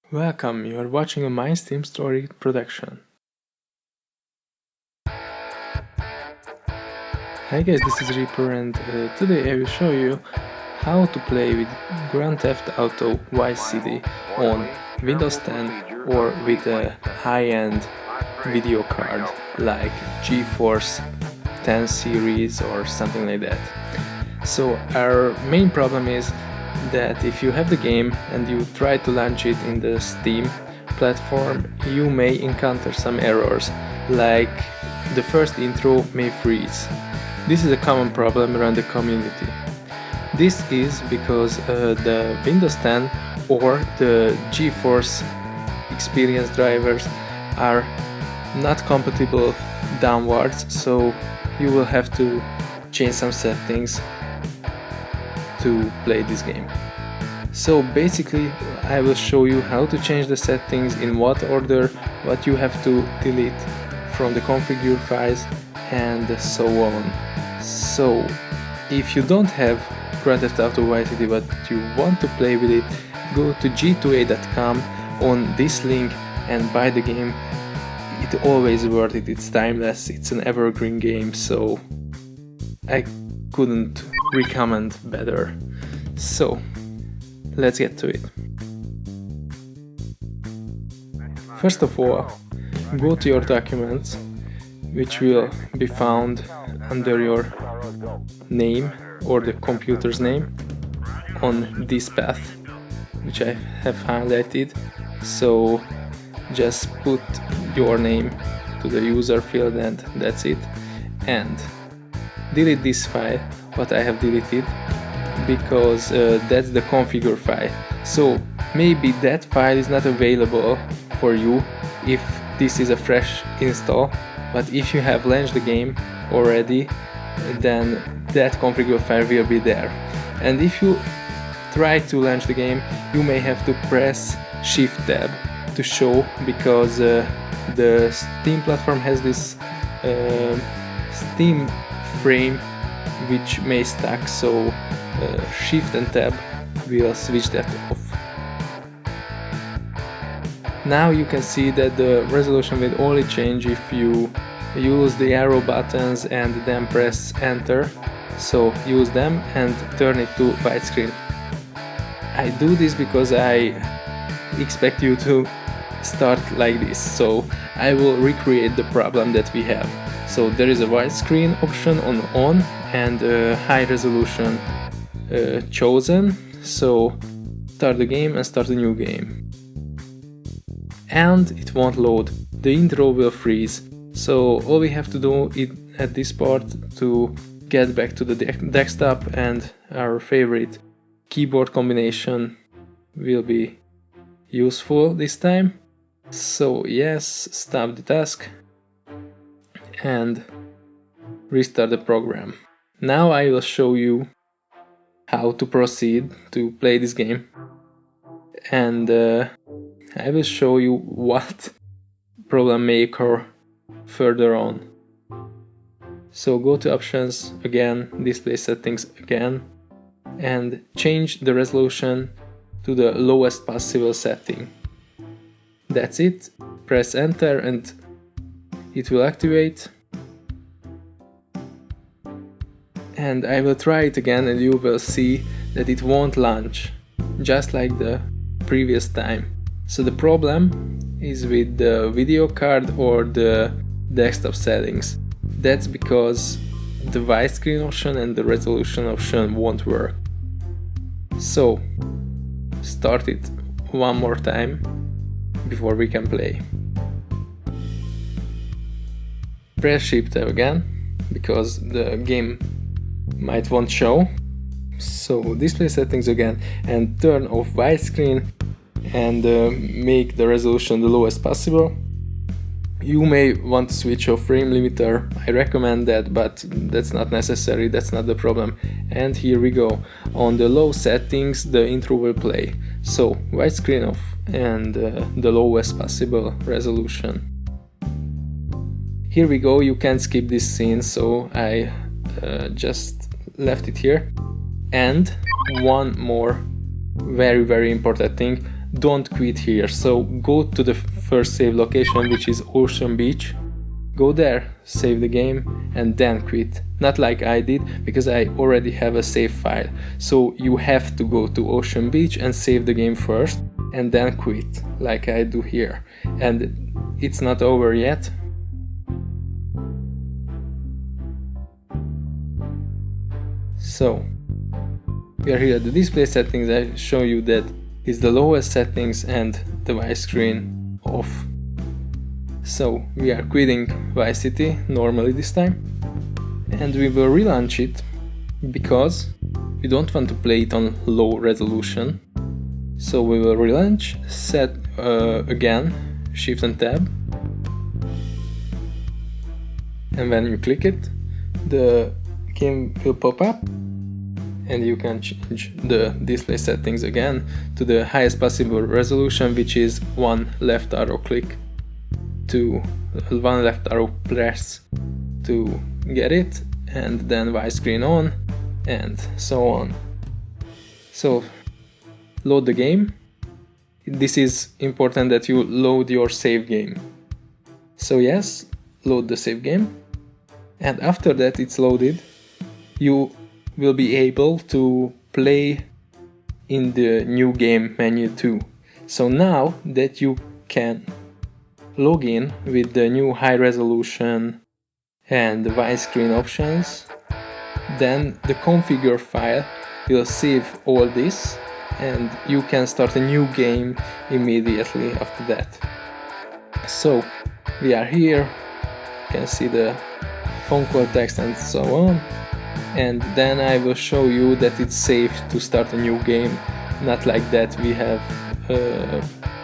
Welcome, you are watching a My Steam Story production. Hi guys, this is Reaper and today I will show you how to play with Grand Theft Auto Vice City on Windows 10 or with a high-end video card like GeForce 10 series or something like that. So our main problem is that if you have the game and you try to launch it in the Steam platform, you may encounter some errors, like the first intro may freeze. This is a common problem around the community. This is because the Windows 10 or the GeForce experience drivers are not compatible downwards, so you will have to change some settings to play this game. So basically I will show you how to change the settings, in what order, what you have to delete from the configure files and so on. So if you don't have Grand Theft Auto Vice City but you want to play with it, go to g2a.com on this link and buy the game. It's always worth it, it's timeless, it's an evergreen game, so I couldn't recommend better. So let's get to it. First of all, go to your documents, which will be found under your name or the computer's name on this path, which I have highlighted. So just put your name to the user field and that's it, and delete this file, what I have deleted, because that's the configure file. So maybe that file is not available for you if this is a fresh install, but if you have launched the game already, then that configure file will be there. And if you try to launch the game, you may have to press Shift Tab to show, because the Steam platform has this Steam frame which may stuck, so Shift and Tab will switch that off. Now you can see that the resolution will only change if you use the arrow buttons and then press enter. So use them and turn it to widescreen. I do this because I expect you to start like this, so I will recreate the problem that we have. So there is a widescreen option on and high resolution chosen. So start the game and start a new game. And it won't load. The intro will freeze. So all we have to do at this part to get back to the desktop, and our favorite keyboard combination will be useful this time. So yes, stop the task and restart the program. Now I will show you how to proceed to play this game, and I will show you what problem may occur further on. So go to options again, display settings again, and change the resolution to the lowest possible setting. That's it. Press enter and it will activate. And I will try it again and you will see that it won't launch, just like the previous time. So the problem is with the video card or the desktop settings. That's because the widescreen option and the resolution option won't work. So start it one more time before we can play. Press Shift Tab again, because the game might won't show. So display settings again and turn off widescreen and make the resolution the lowest possible. You may want to switch off frame limiter, I recommend that, but that's not necessary, that's not the problem. And here we go. On the low settings the intro will play. So widescreen off and the lowest possible resolution. Here we go, you can skip this scene, so I just left it here. And one more very important thing, don't quit here. So go to the first save location, which is Ocean Beach. Go there, save the game, and then quit. Not like I did, because I already have a save file. So you have to go to Ocean Beach and save the game first, and then quit, like I do here. And it's not over yet. So we are here at the display settings. I show you that it's the lowest settings and the Vice screen off. So we are quitting Vice City normally this time, and we will relaunch it because we don't want to play it on low resolution. So we will relaunch, set again, Shift and Tab, and when you click it, the game will pop up, and you can change the display settings again to the highest possible resolution, which is one left arrow click to one left arrow press to get it, and then Vice screen on, and so on. So load the game. This is important that you load your save game. So yes, load the save game, and after that it's loaded, you will be able to play in the new game menu too. So now that you can log in with the new high resolution and the Vice screen options, then the configure file will save all this, and you can start a new game immediately after that. So we are here, you can see the phone call text and so on, and then I will show you that it's safe to start a new game, not like that we have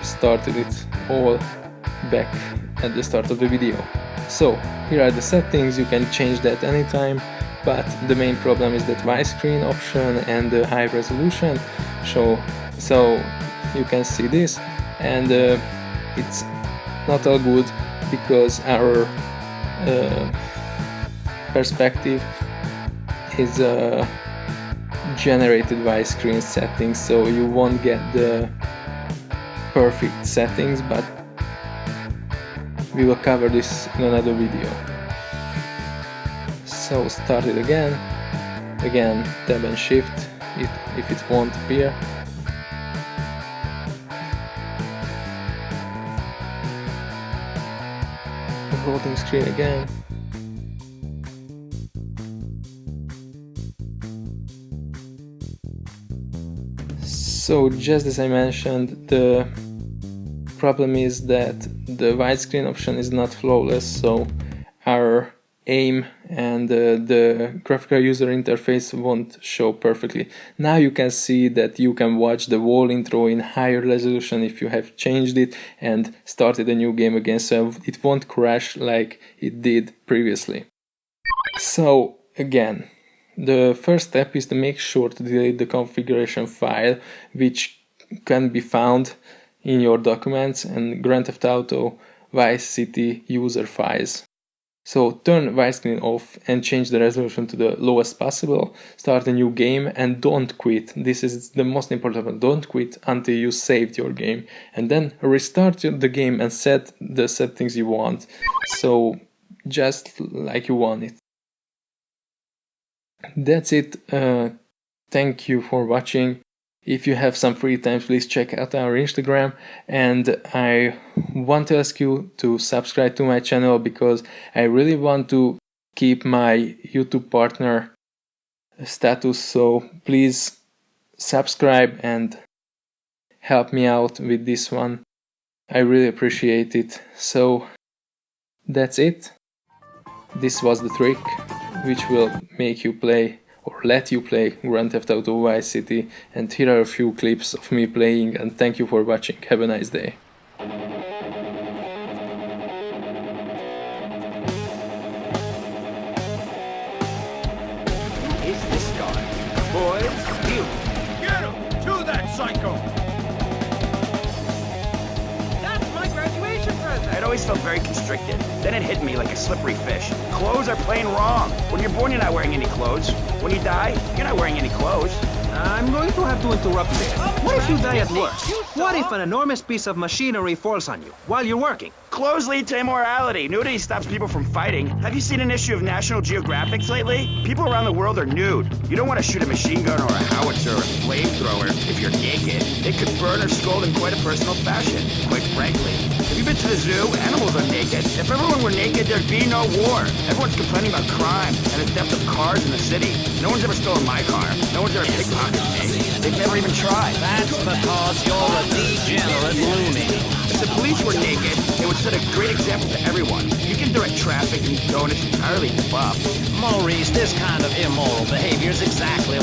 started it all back at the start of the video. So here are the settings, you can change that anytime, but the main problem is that Vice screen option and the high resolution. So you can see this, and it's not all good because our perspective is generated Vice screen settings, so you won't get the perfect settings, but we will cover this in another video. So start it again, tab and shift if it won't appear. Loading screen again. So just as I mentioned, the problem is that the widescreen option is not flawless, so our aim and the graphical user interface won't show perfectly. Now you can see that you can watch the wall intro in higher resolution if you have changed it and started a new game again, so it won't crash like it did previously. So again, the first step is to make sure to delete the configuration file, which can be found in your documents and Grand Theft Auto Vice City user files. So turn Vice screen off and change the resolution to the lowest possible, start a new game, and don't quit. This is the most important one. Don't quit until you saved your game, and then restart the game and set the settings you want, so just like you want it. That's it. Thank you for watching. If you have some free time, please check out our Instagram, and I want to ask you to subscribe to my channel because I really want to keep my YouTube partner status, so please subscribe and help me out with this one. I really appreciate it. So that's it. This was the trick which will make you play or let you play Grand Theft Auto Vice City, and here are a few clips of me playing, and thank you for watching. Have a nice day. Who is this guy? Boys, you! Get him! To that psycho! That's my graduation present! I'd always felt very constricted. Then it hit me like a slippery fish. Clothes are plain wrong. When you're born, you're not wearing any clothes. When you die, you're not wearing any clothes. I'm going to have to interrupt you. What if you die at work? What if an enormous piece of machinery falls on you while you're working? Clothes lead to immorality. Nudity stops people from fighting. Have you seen an issue of National Geographic lately? People around the world are nude. You don't want to shoot a machine gun or a howitzer or a flamethrower if you're naked. It could burn or scold in quite a personal fashion, quite frankly. Have you been to the zoo? Animals are naked. If everyone were naked, there'd be no war. Everyone's complaining about crime and the theft of cars in the city. No one's ever stolen my car. No one's ever pickpocketed me. They've never even tried. That's because you're a degenerate loony. If the police were naked, they would set a great example to everyone. You can direct traffic and donuts entirely to Bob. Maurice, this kind of immoral behavior is exactly